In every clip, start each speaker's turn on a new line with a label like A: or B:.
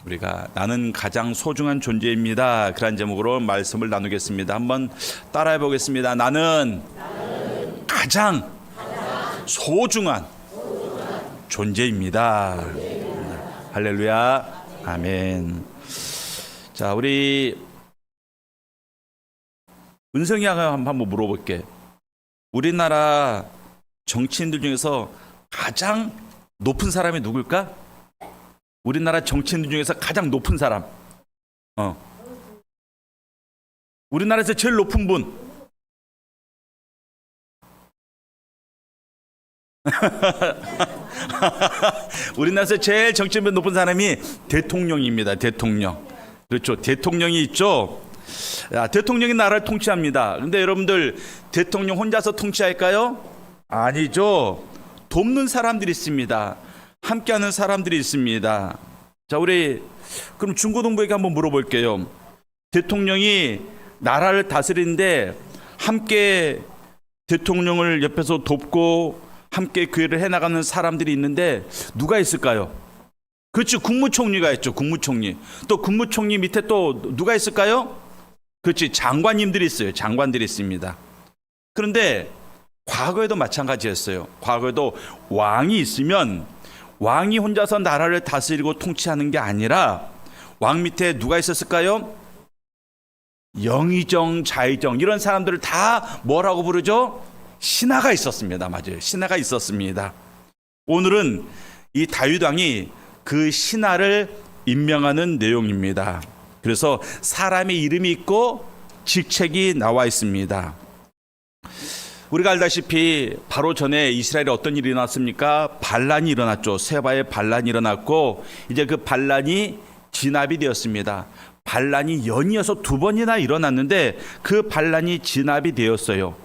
A: 우리가 나는 가장 소중한 존재입니다. 그런 제목으로 말씀을 나누겠습니다. 한번 따라해 보겠습니다. 나는 가장 소중한 존재입니다. 할렐루야. 아멘. 자, 우리 은성이 한번 물어볼게. 우리나라 정치인들 중에서 가장 높은 사람이 누굴까? 우리나라 정치인들 중에서 가장 높은 사람. 우리나라에서 제일 높은 분. 우리나라에서 제일 정치인보다 높은 사람이 대통령입니다. 대통령. 그렇죠. 대통령이 있죠. 대통령이 나라를 통치합니다. 그런데 여러분들 대통령 혼자서 통치할까요? 아니죠. 돕는 사람들이 있습니다. 함께하는 사람들이 있습니다. 자, 우리 그럼 중고등부에게 한번 물어볼게요. 대통령이 나라를 다스리는데 함께 대통령을 옆에서 돕고 함께 그 일을 해나가는 사람들이 있는데 누가 있을까요? 그렇지, 국무총리가 있죠. 국무총리. 또 국무총리 밑에 또 누가 있을까요? 그렇지, 장관님들이 있어요. 장관들이 있습니다. 그런데 과거에도 마찬가지였어요. 과거에도 왕이 있으면 왕이 혼자서 나라를 다스리고 통치하는 게 아니라 왕 밑에 누가 있었을까요? 영의정, 자의정 이런 사람들을 다 뭐라고 부르죠? 신하가 있었습니다. 맞아요. 신하가 있었습니다. 오늘은 이 다윗 왕이 그 신하를 임명하는 내용입니다. 그래서 사람의 이름이 있고 직책이 나와 있습니다. 우리가 알다시피 바로 전에 이스라엘에 어떤 일이 일어났습니까? 반란이 일어났죠. 세바의 반란이 일어났고 이제 그 반란이 진압이 되었습니다. 반란이 연이어서 2번이나 일어났는데 그 반란이 진압이 되었어요.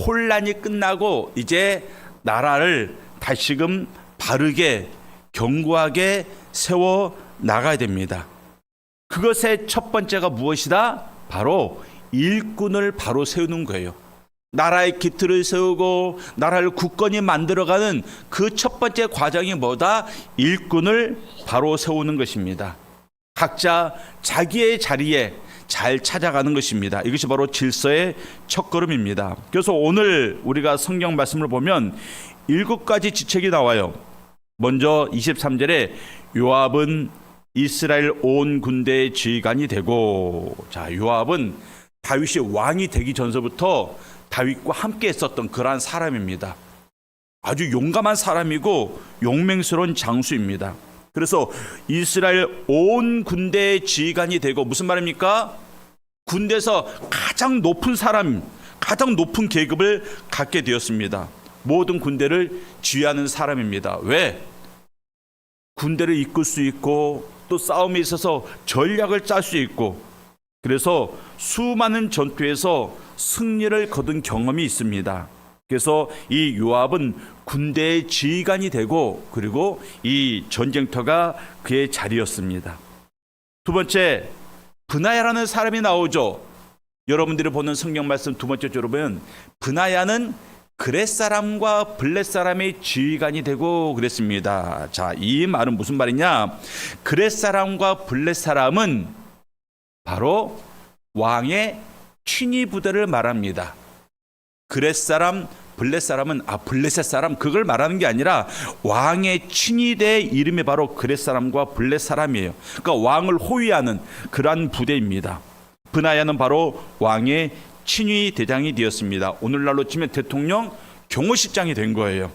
A: 혼란이 끝나고 이제 나라를 다시금 바르게 견고하게 세워 나가야 됩니다. 그것의 첫 번째가 무엇이다? 바로 일꾼을 바로 세우는 거예요. 나라의 기틀을 세우고 나라를 굳건히 만들어가는 그 첫 번째 과정이 뭐다? 일꾼을 바로 세우는 것입니다. 각자 자기의 자리에 잘 찾아가는 것입니다. 이것이 바로 질서의 첫걸음입니다. 그래서 오늘 우리가 성경 말씀을 보면 7가지 지책이 나와요. 먼저 23절에 요압은 이스라엘 온 군대의 지휘관이 되고, 자, 요압은 다윗이 왕이 되기 전서부터 다윗과 함께 했었던 그러한 사람입니다. 아주 용감한 사람이고 용맹스러운 장수입니다. 그래서 이스라엘 온 군대의 지휘관이 되고, 무슨 말입니까? 군대에서 가장 높은 사람, 가장 높은 계급을 갖게 되었습니다. 모든 군대를 지휘하는 사람입니다. 왜? 군대를 이끌 수 있고 또 싸움에 있어서 전략을 짤 수 있고, 그래서 수많은 전투에서 승리를 거둔 경험이 있습니다. 그래서 이 요압은 군대의 지휘관이 되고, 그리고 이 전쟁터가 그의 자리였습니다. 두 번째, 브나야라는 사람이 나오죠. 여러분들이 보는 성경 말씀 두 번째 줄을 보면 브나야는 그렛 사람과 블렛 사람의 지휘관이 되고 그랬습니다. 자, 이 말은 무슨 말이냐? 그렛 사람과 블렛 사람은 바로 왕의 친위 부대를 말합니다. 그렛 사람, 블렛 사람은 블레셋 사람 그걸 말하는 게 아니라 왕의 친위대 이름이 바로 그렛 사람과 블렛 사람이에요. 그러니까 왕을 호위하는 그러한 부대입니다. 브나야는 바로 왕의 친위 대장이 되었습니다. 오늘날로 치면 대통령 경호실장이 된 거예요.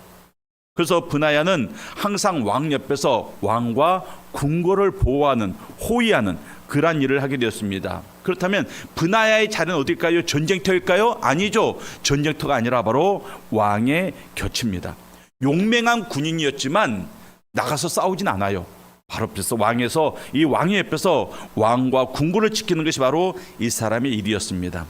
A: 그래서 브나야는 항상 왕 옆에서 왕과 궁궐을 보호하는, 호위하는 그러한 일을 하게 되었습니다. 그렇다면 브나야의 자리는 어딜까요? 전쟁터일까요? 아니죠. 전쟁터가 아니라 바로 왕의 곁입니다. 용맹한 군인이었지만 나가서 싸우진 않아요. 바로 옆에서 이 왕의 옆에서 왕과 궁궐을 지키는 것이 바로 이 사람의 일이었습니다.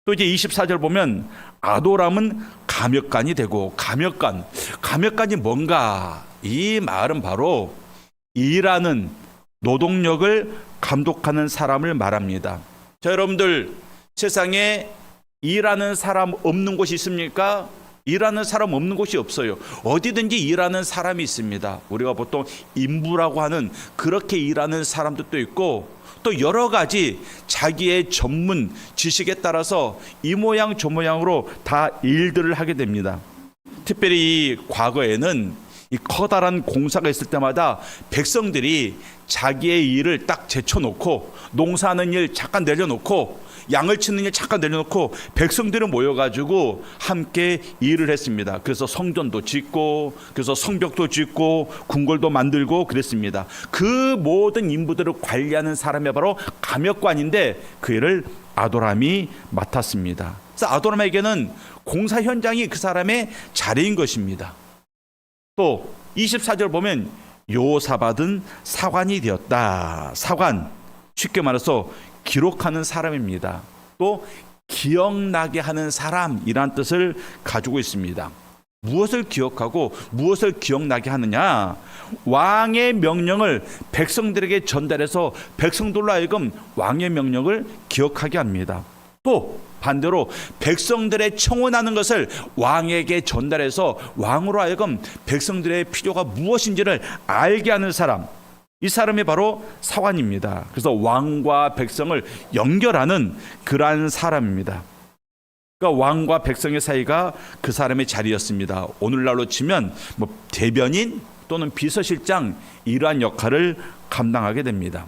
A: 또 이제 24절 보면 아도람은 감역관이 되고, 감역관이 뭔가? 이 말은 바로 일하는 노동력을 감독하는 사람을 말합니다. 자, 여러분들 세상에 일하는 사람 없는 곳이 있습니까? 일하는 사람 없는 곳이 없어요. 어디든지 일하는 사람이 있습니다. 우리가 보통 인부라고 하는 그렇게 일하는 사람들도 있고, 또 여러 가지 자기의 전문 지식에 따라서 이 모양 저 모양으로 다 일들을 하게 됩니다. 특별히 이 과거에는 이 커다란 공사가 있을 때마다 백성들이 자기의 일을 딱 제쳐놓고, 농사하는 일 잠깐 내려놓고, 양을 치는 일 잠깐 내려놓고 백성들이 모여가지고 함께 일을 했습니다. 그래서 성전도 짓고, 그래서 성벽도 짓고, 궁궐도 만들고 그랬습니다. 그 모든 인부들을 관리하는 사람이 바로 감역관인데, 그 일을 아도람이 맡았습니다. 그래서 아도람에게는 공사 현장이 그 사람의 자리인 것입니다. 또 24절 보면 요사밧은 사관이 되었다. 사관, 쉽게 말해서 기록하는 사람입니다. 또 기억나게 하는 사람이란 뜻을 가지고 있습니다. 무엇을 기억하고 무엇을 기억나게 하느냐? 왕의 명령을 백성들에게 전달해서 백성들로 하여금 왕의 명령을 기억하게 합니다. 또 반대로 백성들의 청원하는 것을 왕에게 전달해서 왕으로 하여금 백성들의 필요가 무엇인지를 알게 하는 사람, 이 사람이 바로 사관입니다. 그래서 왕과 백성을 연결하는 그러한 사람입니다. 그러니까 왕과 백성의 사이가 그 사람의 자리였습니다. 오늘날로 치면 대변인 또는 비서실장, 이러한 역할을 감당하게 됩니다.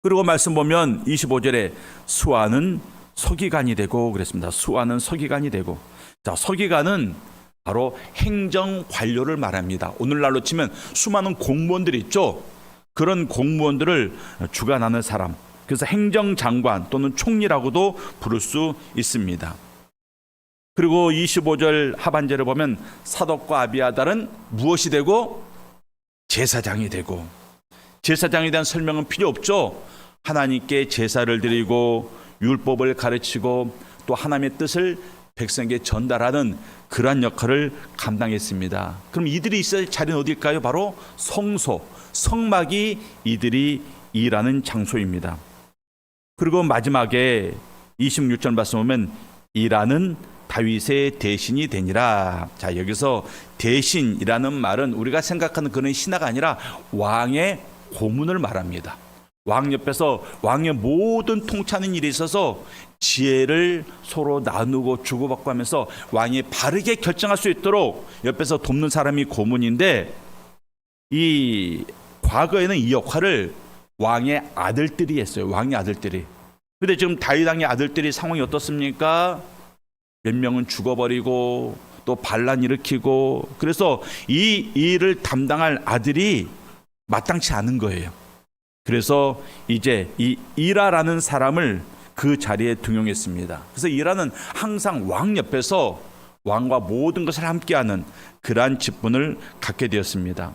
A: 그리고 말씀 보면 25절에 수아는 서기관이 되고 그랬습니다. 수아는 서기관이 되고, 자, 서기관은 바로 행정 관료를 말합니다. 오늘날로 치면 수많은 공무원들이 있죠. 그런 공무원들을 주관하는 사람, 그래서 행정장관 또는 총리라고도 부를 수 있습니다. 그리고 25절 하반절을 보면 사독과 아비아달은 무엇이 되고? 제사장이 되고. 제사장에 대한 설명은 필요 없죠. 하나님께 제사를 드리고 율법을 가르치고 또 하나님의 뜻을 백성에게 전달하는 그러한 역할을 감당했습니다. 그럼 이들이 있을 자리는 어딜까요? 바로 성소, 성막이 이들이 일하는 장소입니다. 그리고 마지막에 26절 말씀 보면 일하는 다윗의 대신이 되니라. 자, 여기서 대신이라는 말은 우리가 생각하는 그런 신하가 아니라 왕의 고문을 말합니다. 왕 옆에서 왕의 모든 통치하는 일에 있어서 지혜를 서로 나누고 주고받고 하면서 왕이 바르게 결정할 수 있도록 옆에서 돕는 사람이 고문인데, 이 과거에는 이 역할을 왕의 아들들이 했어요. 왕의 아들들이. 근데 지금 다윗 왕의 아들들이 상황이 어떻습니까? 몇 명은 죽어버리고 또 반란 일으키고, 그래서 이 일을 담당할 아들이 마땅치 않은 거예요. 그래서 이제 이 이라라는 사람을 그 자리에 등용했습니다. 그래서 이라는 항상 왕 옆에서 왕과 모든 것을 함께하는 그러한 직분을 갖게 되었습니다.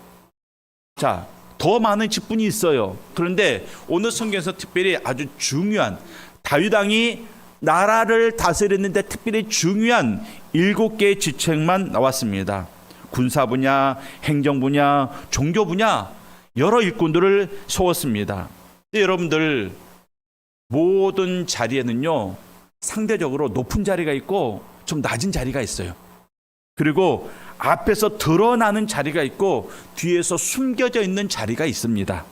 A: 자, 더 많은 직분이 있어요. 그런데 오늘 성경에서 특별히 아주 중요한, 다윗 왕이 나라를 다스렸는데 특별히 중요한 7개의 직책만 나왔습니다. 군사 분야, 행정 분야, 종교 분야, 여러 일꾼들을 세웠습니다. 여러분들, 모든 자리에는요 상대적으로 높은 자리가 있고 좀 낮은 자리가 있어요. 그리고 앞에서 드러나는 자리가 있고 뒤에서 숨겨져 있는 자리가 있습니다.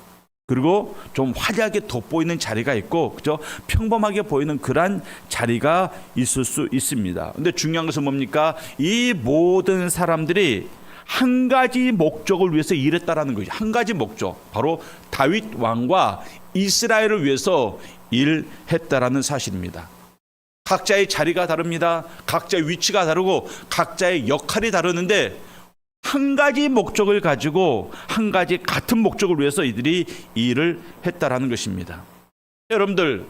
A: 그리고 좀 화려하게 돋보이는 자리가 있고, 그죠? 평범하게 보이는 그런 자리가 있을 수 있습니다. 근데 중요한 것은 뭡니까? 이 모든 사람들이 한 가지 목적을 위해서 일했다라는 거죠. 한 가지 목적, 바로 다윗 왕과 이스라엘을 위해서 일했다라는 사실입니다. 각자의 자리가 다릅니다. 각자의 위치가 다르고 각자의 역할이 다르는데 한 가지 목적을 가지고 한 가지 같은 목적을 위해서 이들이 일을 했다라는 것입니다. 여러분들,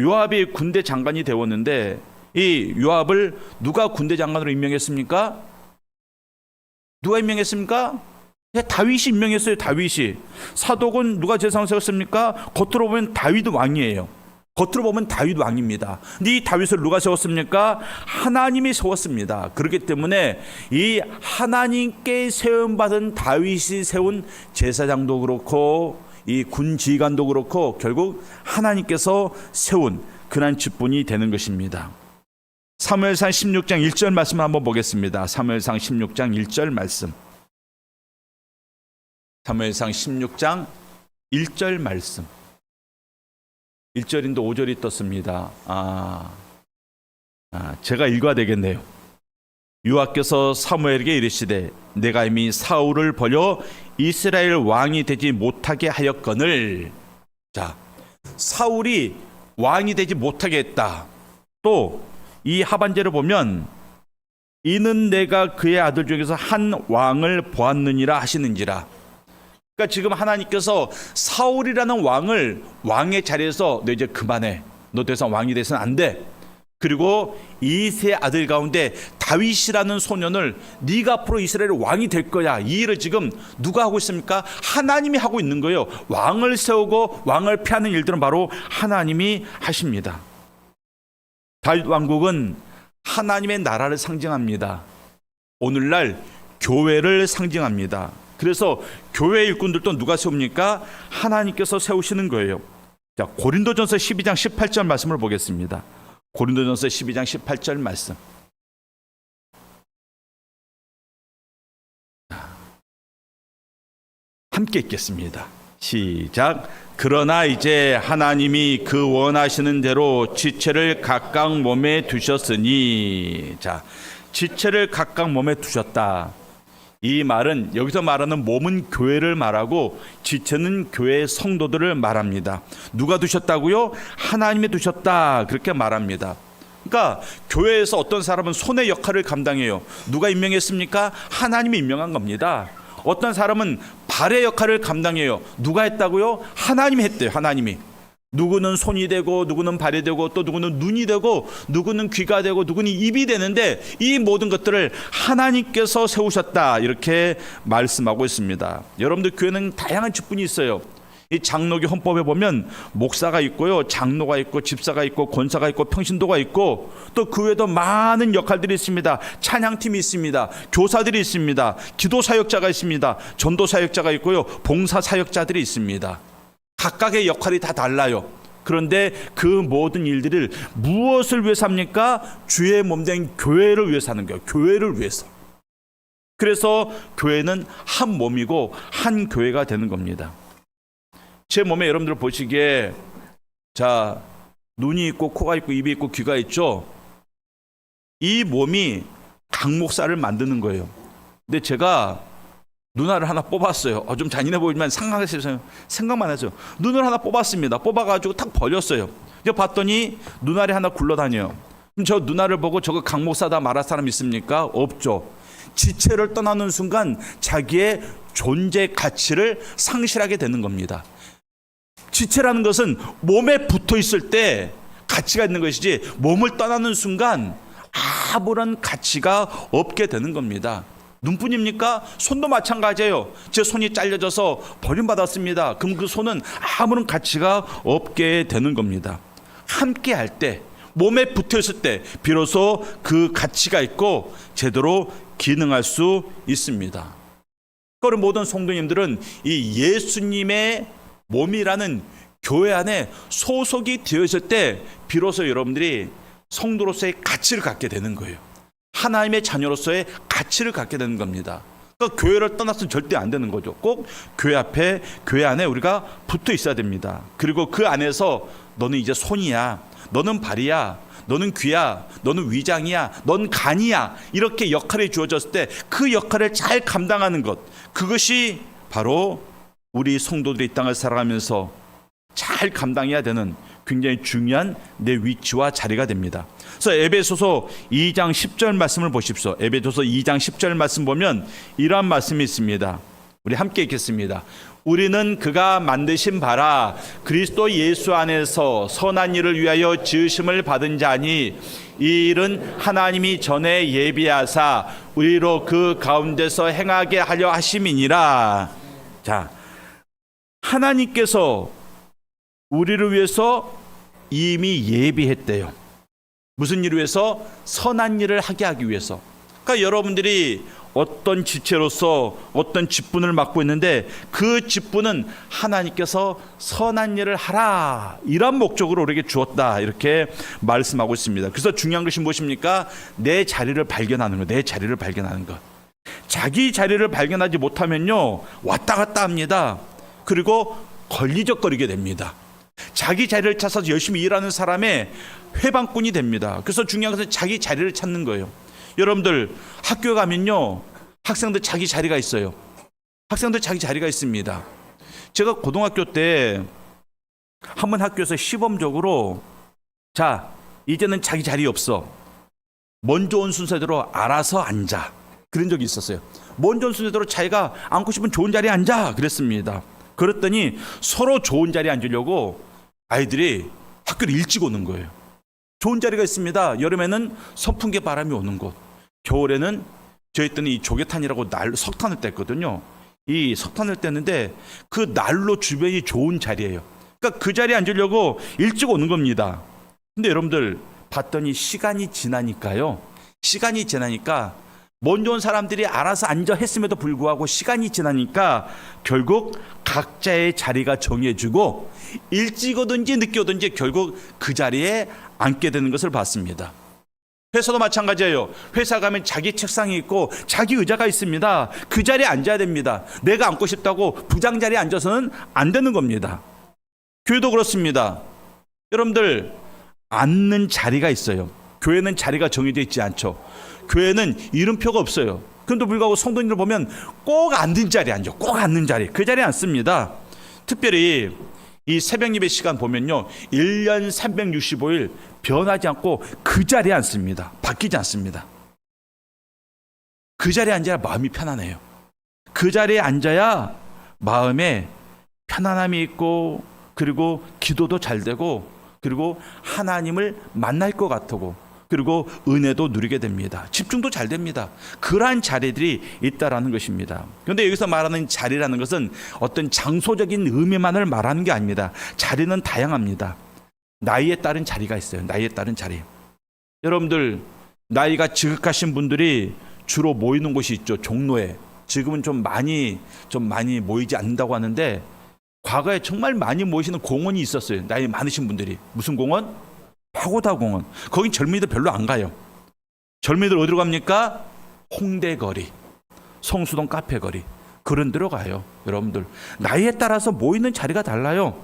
A: 요압이 군대 장관이 되었는데 이 요압을 누가 군대 장관으로 임명했습니까? 누가 임명했습니까? 다윗이 임명했어요. 다윗이. 사독은 누가 제사장을 세웠습니까? 겉으로 보면 다윗 왕이에요. 겉으로 보면 다윗 왕입니다. 근데 이 다윗을 누가 세웠습니까? 하나님이 세웠습니다. 그렇기 때문에 이 하나님께 세움받은 다윗이 세운 제사장도 그렇고 이 군 지휘관도 그렇고 결국 하나님께서 세운 그런 직분이 되는 것입니다. 사무엘상 16장 1절 말씀을 한번 보겠습니다. 사무엘상 16장 1절 말씀. 사무엘상 16장 1절 말씀. 1절인데 5절이 떴습니다. 제가 읽어야 되겠네요. 여호와께서 사무엘에게 이르시되 내가 이미 사울을 버려 이스라엘 왕이 되지 못하게 하였거늘. 자, 사울이 왕이 되지 못하게 했다. 또 이 하반절을 보면 이는 내가 그의 아들 중에서 한 왕을 보았느니라 하시는지라. 그러니까 지금 하나님께서 사울이라는 왕을 왕의 자리에서 너 이제 그만해. 너 더 이상 왕이 돼서는 안 돼. 그리고 이 세 아들 가운데 다윗이라는 소년을 네가 앞으로 이스라엘 왕이 될 거야. 이 일을 지금 누가 하고 있습니까? 하나님이 하고 있는 거예요. 왕을 세우고 왕을 폐하는 일들은 바로 하나님이 하십니다. 다윗 왕국은 하나님의 나라를 상징합니다. 오늘날 교회를 상징합니다. 그래서 교회 일꾼들도 누가 세웁니까? 하나님께서 세우시는 거예요. 자, 고린도전서 12장 18절 말씀을 보겠습니다. 고린도전서 12장 18절 말씀. 함께 읽겠습니다. 시작. 그러나 이제 하나님이 그 원하시는 대로 지체를 각각 몸에 두셨으니. 자, 지체를 각각 몸에 두셨다. 이 말은 여기서 말하는 몸은 교회를 말하고 지체는 교회의 성도들을 말합니다. 누가 두셨다고요? 하나님이 두셨다. 그렇게 말합니다. 그러니까 교회에서 어떤 사람은 손의 역할을 감당해요. 누가 임명했습니까? 하나님이 임명한 겁니다. 어떤 사람은 발의 역할을 감당해요. 누가 했다고요? 하나님이 했대요. 하나님이. 누구는 손이 되고 누구는 발이 되고 또 누구는 눈이 되고 누구는 귀가 되고 누구는 입이 되는데 이 모든 것들을 하나님께서 세우셨다. 이렇게 말씀하고 있습니다. 여러분들 교회는 다양한 직분이 있어요. 이 장로교 헌법에 보면 목사가 있고요, 장로가 있고 집사가 있고 권사가 있고 평신도가 있고 또 그 외에도 많은 역할들이 있습니다. 찬양팀이 있습니다. 교사들이 있습니다. 기도 사역자가 있습니다. 전도 사역자가 있고요, 봉사 사역자들이 있습니다. 각각의 역할이 다 달라요. 그런데 그 모든 일들을 무엇을 위해서 합니까? 주의 몸된 교회를 위해서 하는 거예요. 교회를 위해서. 그래서 교회는 한 몸이고 한 교회가 되는 겁니다. 제 몸에 여러분들 보시기에 자, 눈이 있고 코가 있고 입이 있고 귀가 있죠. 이 몸이 각 목살을 만드는 거예요. 근데 제가 눈알을 하나 뽑았어요. 좀 잔인해 보이지만 생각만 해서 눈을 하나 뽑았습니다. 뽑아가지고 탁 버렸어요. 이제 봤더니 눈알이 하나 굴러다녀요. 그럼 저 눈알을 보고 저거 강목사다 말할 사람 있습니까? 없죠. 지체를 떠나는 순간 자기의 존재 가치를 상실하게 되는 겁니다. 지체라는 것은 몸에 붙어 있을 때 가치가 있는 것이지 몸을 떠나는 순간 아무런 가치가 없게 되는 겁니다. 눈뿐입니까? 손도 마찬가지예요. 제 손이 잘려져서 버림받았습니다. 그럼 그 손은 아무런 가치가 없게 되는 겁니다. 함께 할 때, 몸에 붙어 있을 때 비로소 그 가치가 있고 제대로 기능할 수 있습니다. 그런 모든 성도님들은 이 예수님의 몸이라는 교회 안에 소속이 되어 있을 때 비로소 여러분들이 성도로서의 가치를 갖게 되는 거예요. 하나님의 자녀로서의 가치를 갖게 되는 겁니다. 그러니까 교회를 떠나서는 절대 안 되는 거죠. 꼭 교회 앞에, 교회 안에 우리가 붙어 있어야 됩니다. 그리고 그 안에서 너는 이제 손이야, 너는 발이야, 너는 귀야, 너는 위장이야, 넌 간이야, 이렇게 역할이 주어졌을 때 그 역할을 잘 감당하는 것, 그것이 바로 우리 성도들이 이 땅을 살아가면서 잘 감당해야 되는 굉장히 중요한 내 위치와 자리가 됩니다. 그래서 에베소서 2장 10절 말씀을 보십시오. 에베소서 2장 10절 말씀 보면 이러한 말씀이 있습니다. 우리 함께 읽겠습니다. 우리는 그가 만드신 바라 그리스도 예수 안에서 선한 일을 위하여 지으심을 받은 자니 이 일은 하나님이 전에 예비하사 우리로 그 가운데서 행하게 하려 하심이니라. 자, 하나님께서 우리를 위해서 이미 예비했대요. 무슨 일을 위해서? 선한 일을 하게 하기 위해서. 그러니까 여러분들이 어떤 지체로서 어떤 직분을 맡고 있는데 그 직분은 하나님께서 선한 일을 하라 이런 목적으로 우리에게 주었다 이렇게 말씀하고 있습니다. 그래서 중요한 것이 무엇입니까? 내 자리를 발견하는 것, 내 자리를 발견하는 것. 자기 자리를 발견하지 못하면요 왔다 갔다 합니다. 그리고 걸리적거리게 됩니다. 자기 자리를 찾아서 열심히 일하는 사람의 회방꾼이 됩니다. 그래서 중요한 것은 자기 자리를 찾는 거예요. 여러분들 학교에 가면요 학생들 자기 자리가 있어요. 학생들 자기 자리가 있습니다. 제가 고등학교 때 한 번 학교에서 시범적으로 자 이제는 자기 자리 없어, 먼저 온 순서대로 알아서 앉아 그런 적이 있었어요. 먼저 온 순서대로 자기가 앉고 싶은 좋은 자리에 앉아 그랬습니다. 그랬더니 서로 좋은 자리에 앉으려고 아이들이 학교를 일찍 오는 거예요. 좋은 자리가 있습니다. 여름에는 선풍기 바람이 오는 곳, 겨울에는 저희 때는 이 조개탄이라고 석탄을 뗐거든요. 이 석탄을 뗐는데 그 난로 주변이 좋은 자리예요. 그러니까 그 자리에 앉으려고 일찍 오는 겁니다. 근데 여러분들 봤더니 시간이 지나니까 먼저 온 사람들이 알아서 앉아 했음에도 불구하고 시간이 지나니까 결국 각자의 자리가 정해지고 일찍 오든지 늦게 오든지 결국 그 자리에 앉게 되는 것을 봤습니다. 회사도 마찬가지예요. 회사 가면 자기 책상이 있고 자기 의자가 있습니다. 그 자리에 앉아야 됩니다. 내가 앉고 싶다고 부장 자리에 앉아서는 안 되는 겁니다. 교회도 그렇습니다. 여러분들 앉는 자리가 있어요. 교회는 자리가 정해져 있지 않죠. 교회는 이름표가 없어요. 그런데도 불구하고 성도님들 보면 꼭 앉는 자리에 앉아. 꼭 앉는 자리. 그 자리에 앉습니다. 특별히 이 새벽 예배 시간 보면요 1년 365일 변하지 않고 그 자리에 앉습니다. 바뀌지 않습니다. 그 자리에 앉아야 마음이 편안해요. 그 자리에 앉아야 마음에 편안함이 있고 그리고 기도도 잘 되고 그리고 하나님을 만날 것 같고 그리고 은혜도 누리게 됩니다. 집중도 잘 됩니다. 그러한 자리들이 있다라는 것입니다. 그런데 여기서 말하는 자리라는 것은 어떤 장소적인 의미만을 말하는 게 아닙니다. 자리는 다양합니다. 나이에 따른 자리가 있어요. 나이에 따른 자리. 여러분들 나이가 지극하신 분들이 주로 모이는 곳이 있죠. 종로에. 지금은 좀 많이 모이지 않는다고 하는데 과거에 정말 많이 모이시는 공원이 있었어요. 나이 많으신 분들이. 무슨 공원? 파고다 공원. 거긴 젊은이들 별로 안 가요. 젊은이들 어디로 갑니까? 홍대 거리, 성수동 카페 거리, 그런 데로 가요. 여러분들 나이에 따라서 모이는 자리가 달라요.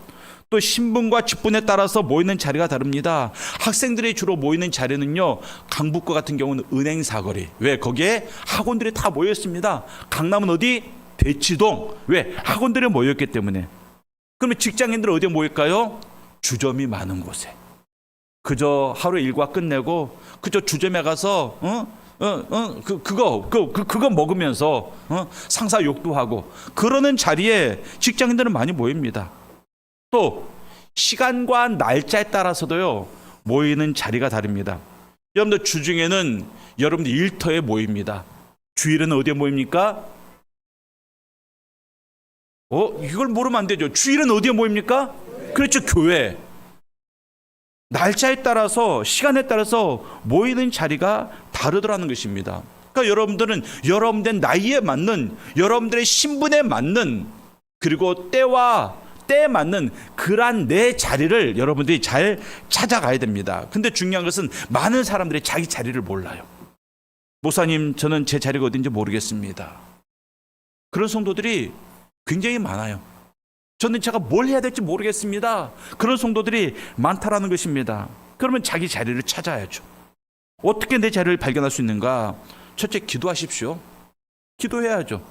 A: 또 신분과 직분에 따라서 모이는 자리가 다릅니다. 학생들이 주로 모이는 자리는요 강북구 같은 경우는 은행 사거리. 왜? 거기에 학원들이 다 모여 있습니다. 강남은 어디? 대치동. 왜? 학원들이 모였기 때문에. 그러면 직장인들은 어디에 모일까요? 주점이 많은 곳에. 그저 하루 일과 끝내고 그저 주점에 가서 그거 먹으면서 상사 욕도 하고 그러는 자리에 직장인들은 많이 모입니다. 또 시간과 날짜에 따라서도요 모이는 자리가 다릅니다. 여러분들 주중에는 여러분들 일터에 모입니다. 주일에는 어디에 모입니까? 이걸 모르면 안 되죠. 주일은 어디에 모입니까? 그렇죠, 교회. 날짜에 따라서 시간에 따라서 모이는 자리가 다르더라는 것입니다. 그러니까 여러분들은 여러분들 나이에 맞는 여러분들의 신분에 맞는 그리고 때에 맞는 그러한 내 자리를 여러분들이 잘 찾아가야 됩니다. 근데 중요한 것은 많은 사람들이 자기 자리를 몰라요. 목사님 저는 제 자리가 어딘지 모르겠습니다. 그런 성도들이 굉장히 많아요. 저는 제가 뭘 해야 될지 모르겠습니다. 그런 성도들이 많다라는 것입니다. 그러면 자기 자리를 찾아야죠. 어떻게 내 자리를 발견할 수 있는가? 첫째, 기도하십시오. 기도해야죠.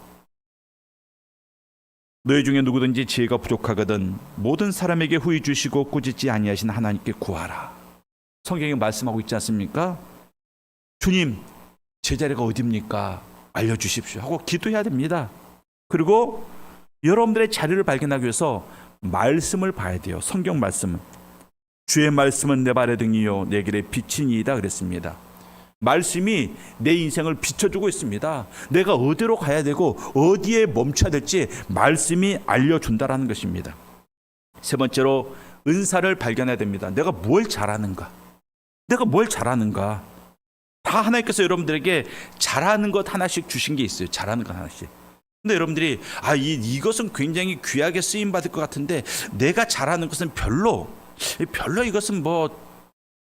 A: 너희 중에 누구든지 지혜가 부족하거든 모든 사람에게 후히 주시고 꾸짖지 아니하신 하나님께 구하라. 성경에 말씀하고 있지 않습니까? 주님, 제 자리가 어디입니까? 알려주십시오 하고 기도해야 됩니다. 그리고 여러분들의 자리를 발견하기 위해서 말씀을 봐야 돼요. 성경 말씀은. 주의 말씀은 내 발의 등이요 내 길의 빛이니이다 그랬습니다. 말씀이 내 인생을 비춰주고 있습니다. 내가 어디로 가야 되고 어디에 멈춰야 될지 말씀이 알려준다라는 것입니다. 세 번째로 은사를 발견해야 됩니다. 내가 뭘 잘하는가? 하나님께서 여러분들에게 잘하는 것 하나씩 주신 게 있어요. 잘하는 것 하나씩. 근데 여러분들이 이것은 굉장히 귀하게 쓰임 받을 것 같은데 내가 잘하는 것은 별로 이것은 뭐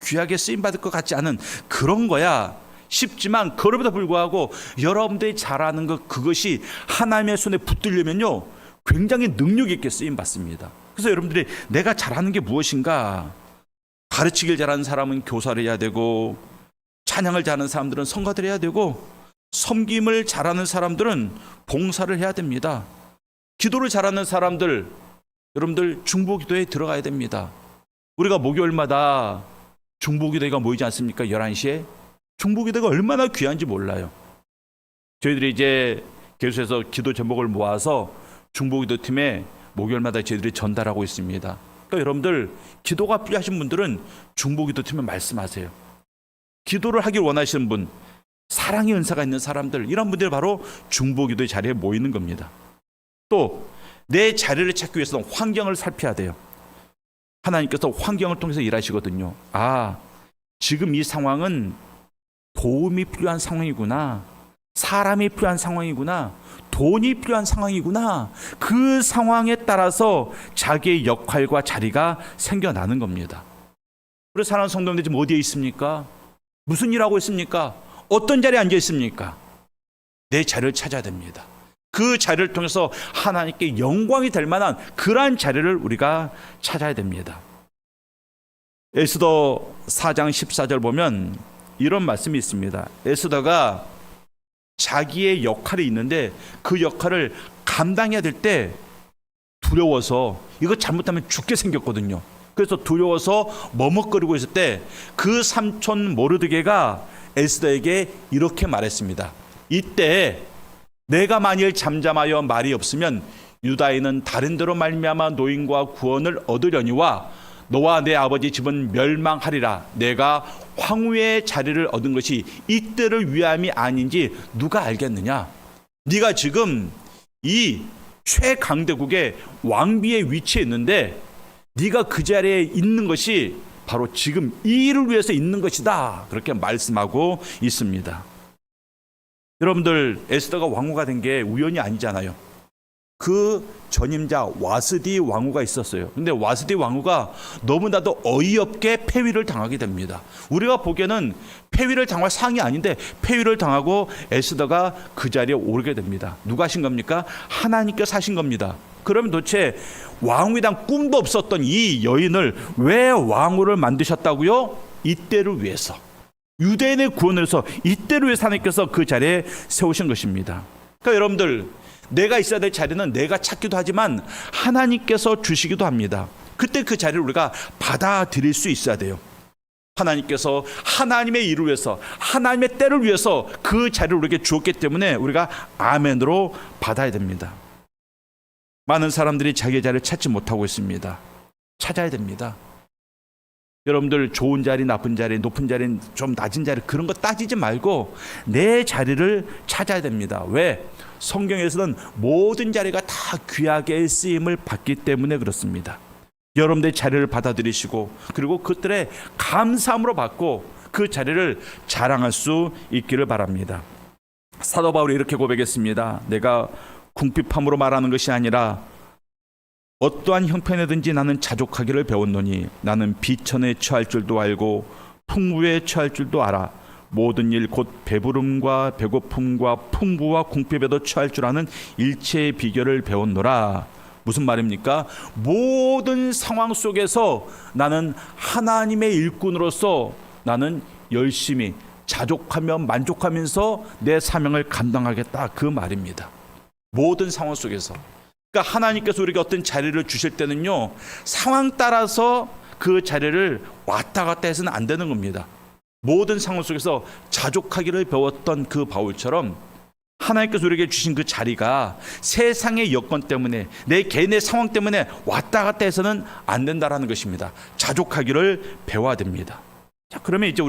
A: 귀하게 쓰임 받을 것 같지 않은 그런 거야 싶지만, 그럼에도 불구하고 여러분들이 잘하는 것, 그것이 하나님의 손에 붙들려면요 굉장히 능력 있게 쓰임 받습니다. 그래서 여러분들이 내가 잘하는 게 무엇인가? 가르치길 잘하는 사람은 교사를 해야 되고, 찬양을 잘하는 사람들은 성가대를 해야 되고, 섬김을 잘하는 사람들은 봉사를 해야 됩니다. 기도를 잘하는 사람들, 여러분들 중보기도에 들어가야 됩니다. 우리가 목요일마다 중보기도회가 모이지 않습니까? 11시에. 중보기도회가 얼마나 귀한지 몰라요. 저희들이 이제 교수에서 기도 제목을 모아서 중보기도팀에 목요일마다 저희들이 전달하고 있습니다. 그러니까 여러분들 기도가 필요하신 분들은 중보기도팀에 말씀하세요. 기도를 하길 원하시는 분, 사랑의 은사가 있는 사람들, 이런 분들이 바로 중보기도의 자리에 모이는 겁니다. 또 내 자리를 찾기 위해서는 환경을 살펴야 돼요. 하나님께서 환경을 통해서 일하시거든요. 지금 이 상황은 도움이 필요한 상황이구나, 사람이 필요한 상황이구나, 돈이 필요한 상황이구나, 그 상황에 따라서 자기의 역할과 자리가 생겨나는 겁니다. 그래서 사랑하는 성도님들 지금 어디에 있습니까? 무슨 일하고 있습니까? 어떤 자리에 앉아 있습니까? 내 자리를 찾아야 됩니다. 그 자리를 통해서 하나님께 영광이 될 만한 그러한 자리를 우리가 찾아야 됩니다. 에스더 4장 14절 보면 이런 말씀이 있습니다. 에스더가 자기의 역할이 있는데 그 역할을 감당해야 될 때 두려워서, 이거 잘못하면 죽게 생겼거든요. 그래서 두려워서 머뭇거리고 있을 때 그 삼촌 모르드게가 에스더에게 이렇게 말했습니다. 이때 내가 만일 잠잠하여 말이 없으면 유다인은 다른 데로 말미암아 노임과 구원을 얻으려니와 너와 내 아버지 집은 멸망하리라. 내가 황후의 자리를 얻은 것이 이때를 위함이 아닌지 누가 알겠느냐? 네가 지금 이 최강대국의 왕비의 위치에 있는데 네가 그 자리에 있는 것이 바로 지금 이 일을 위해서 있는 것이다. 그렇게 말씀하고 있습니다. 여러분들, 에스더가 왕후가 된 게 우연이 아니잖아요. 그 전임자 와스디 왕후가 있었어요. 근데 와스디 왕후가 너무나도 어이없게 폐위를 당하게 됩니다. 우리가 보기에는 폐위를 당할 상이 아닌데 폐위를 당하고 에스더가 그 자리에 오르게 됩니다. 누가 하신 겁니까? 하나님께서 하신 겁니다. 그러면 도대체 왕후에 대한 꿈도 없었던 이 여인을 왜 왕후를 만드셨다고요? 이때를 위해서, 유대인의 구원을 위해서, 이때를 위해서 하나님께서 그 자리에 세우신 것입니다. 그러니까 여러분들, 내가 있어야 될 자리는 내가 찾기도 하지만 하나님께서 주시기도 합니다. 그때 그 자리를 우리가 받아들일 수 있어야 돼요. 하나님께서 하나님의 일을 위해서, 하나님의 때를 위해서 그 자리를 우리에게 주었기 때문에 우리가 아멘으로 받아야 됩니다. 많은 사람들이 자기의 자리를 찾지 못하고 있습니다. 찾아야 됩니다. 여러분들, 좋은 자리, 나쁜 자리, 높은 자리, 좀 낮은 자리, 그런 거 따지지 말고 내 자리를 찾아야 됩니다. 왜? 성경에서는 모든 자리가 다 귀하게 쓰임을 받기 때문에 그렇습니다. 여러분들의 자리를 받아들이시고, 그리고 그들의 감사함으로 받고 그 자리를 자랑할 수 있기를 바랍니다. 사도 바울이 이렇게 고백했습니다. 내가 궁핍함으로 말하는 것이 아니라 어떠한 형편에든지 나는 자족하기를 배웠노니 나는 비천에 처할 줄도 알고 풍부에 처할 줄도 알아. 모든 일 곧 배부름과 배고픔과 풍부와 궁핍에도 처할 줄 아는 일체의 비결을 배웠노라. 무슨 말입니까? 모든 상황 속에서 나는 하나님의 일꾼으로서 나는 열심히 자족하며 만족하면서 내 사명을 감당하겠다, 그 말입니다. 모든 상황 속에서. 그러니까 하나님께서 우리에게 어떤 자리를 주실 때는요, 상황 따라서 그 자리를 왔다 갔다 해서는 안 되는 겁니다. 모든 상황 속에서 자족하기를 배웠던 그 바울처럼 하나님께서 우리에게 주신 그 자리가 세상의 여건 때문에, 내 개인의 상황 때문에 왔다 갔다 해서는 안 된다라는 것입니다. 자족하기를 배워야 됩니다. 자, 그러면 이제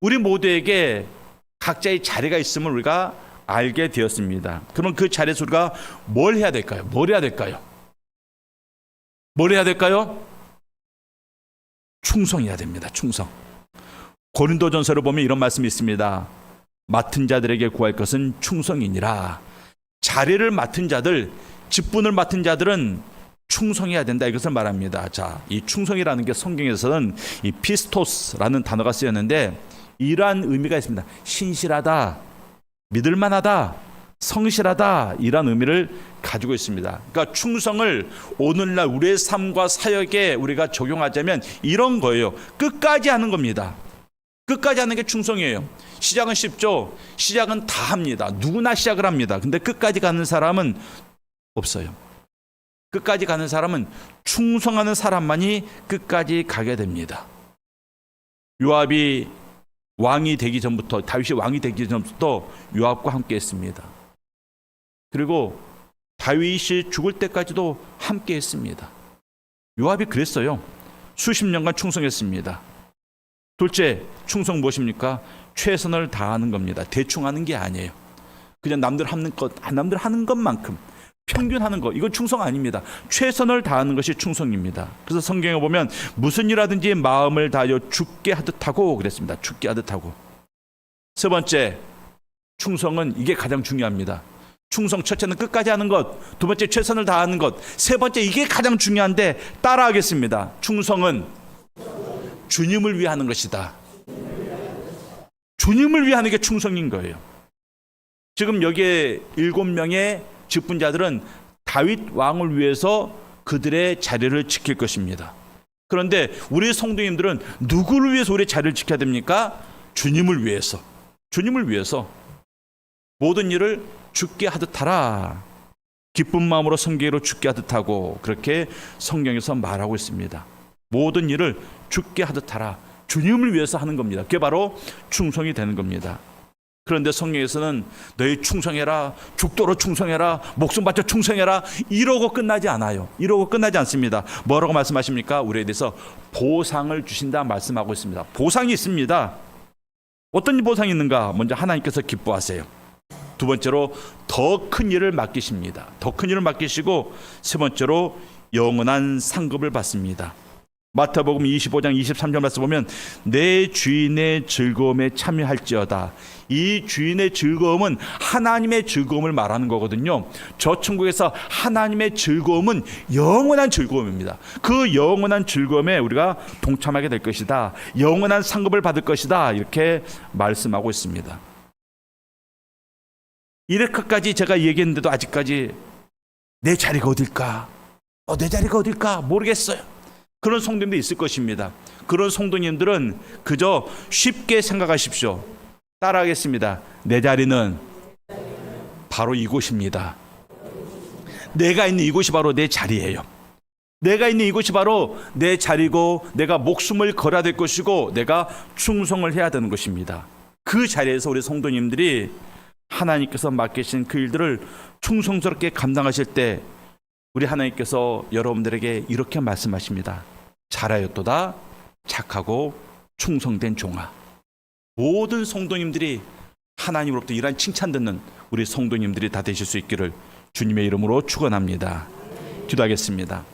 A: 우리 모두에게 각자의 자리가 있음을 우리가 알게 되었습니다. 그럼 그 자리에서 우리가 뭘 해야 될까요? 뭘 해야 될까요? 뭘 해야 될까요? 충성해야 됩니다. 충성. 고린도전서를 보면 이런 말씀이 있습니다. 맡은 자들에게 구할 것은 충성이니라. 자리를 맡은 자들, 직분을 맡은 자들은 충성해야 된다, 이것을 말합니다. 자, 이 충성이라는 게 성경에서는 이 피스토스라는 단어가 쓰였는데 이러한 의미가 있습니다. 신실하다, 믿을만하다, 성실하다, 이런 의미를 가지고 있습니다. 그러니까 충성을 오늘날 우리의 삶과 사역에 우리가 적용하자면 이런 거예요. 끝까지 하는 겁니다. 끝까지 하는 게 충성이에요. 시작은 쉽죠. 시작은 다 합니다. 누구나 시작을 합니다. 근데 끝까지 가는 사람은 없어요. 끝까지 가는 사람은 충성하는 사람만이 끝까지 가게 됩니다. 요압이 왕이 되기 전부터, 다윗이 왕이 되기 전부터 요압과 함께 했습니다. 그리고 다윗이 죽을 때까지도 함께 했습니다. 요압이 그랬어요. 수십 년간 충성했습니다. 둘째, 충성 무엇입니까? 최선을 다하는 겁니다. 대충 하는 게 아니에요. 그냥 남들 하는 것만큼 평균하는 것, 이건 충성 아닙니다. 최선을 다하는 것이 충성입니다. 그래서 성경에 보면 무슨 일하든지 마음을 다하여 죽게 하듯 하고 그랬습니다. 죽게 하듯 하고. 세 번째, 충성은 이게 가장 중요합니다. 충성, 첫째는 끝까지 하는 것, 두 번째 최선을 다하는 것, 세 번째 이게 가장 중요한데 따라하겠습니다. 충성은 주님을 위해 하는 것이다. 주님을 위해 하는 게 충성인 거예요. 지금 여기에 7명의 직분자들은 다윗 왕을 위해서 그들의 자리를 지킬 것입니다. 그런데 우리 성도님들은 누구를 위해서 우리의 자리를 지켜야 됩니까? 주님을 위해서. 주님을 위해서 모든 일을 죽게 하듯 하라. 기쁜 마음으로 성계로 죽게 하듯 하고, 그렇게 성경에서 말하고 있습니다. 모든 일을 죽게 하듯 하라. 주님을 위해서 하는 겁니다. 그게 바로 충성이 되는 겁니다. 그런데 성경에서는 너희 충성해라, 죽도록 충성해라, 목숨 바쳐 충성해라, 이러고 끝나지 않아요. 이러고 끝나지 않습니다. 뭐라고 말씀하십니까? 우리에 대해서 보상을 주신다 말씀하고 있습니다. 보상이 있습니다. 어떤 보상이 있는가? 먼저 하나님께서 기뻐하세요. 두 번째로 더 큰 일을 맡기십니다. 더 큰 일을 맡기시고, 세 번째로 영원한 상급을 받습니다. 마태복음 25장 23절 말씀 보면 내 주인의 즐거움에 참여할지어다. 이 주인의 즐거움은 하나님의 즐거움을 말하는 거거든요. 저 천국에서 하나님의 즐거움은 영원한 즐거움입니다. 그 영원한 즐거움에 우리가 동참하게 될 것이다. 영원한 상급을 받을 것이다. 이렇게 말씀하고 있습니다. 이렇게까지 제가 얘기했는데도 아직까지 내 자리가 어딜까? 내 자리가 어딜까? 모르겠어요. 그런 성도님도 있을 것입니다. 그런 성도님들은 그저 쉽게 생각하십시오. 따라하겠습니다. 내 자리는 바로 이곳입니다. 내가 있는 이곳이 바로 내 자리예요. 내가 있는 이곳이 바로 내 자리고, 내가 목숨을 걸어야 될 것이고, 내가 충성을 해야 되는 것입니다. 그 자리에서 우리 성도님들이 하나님께서 맡기신 그 일들을 충성스럽게 감당하실 때 우리 하나님께서 여러분들에게 이렇게 말씀하십니다. 잘하였도다 착하고 충성된 종아. 모든 성도님들이 하나님으로부터 이러한 칭찬 듣는 우리 성도님들이 다 되실 수 있기를 주님의 이름으로 축원합니다. 기도하겠습니다.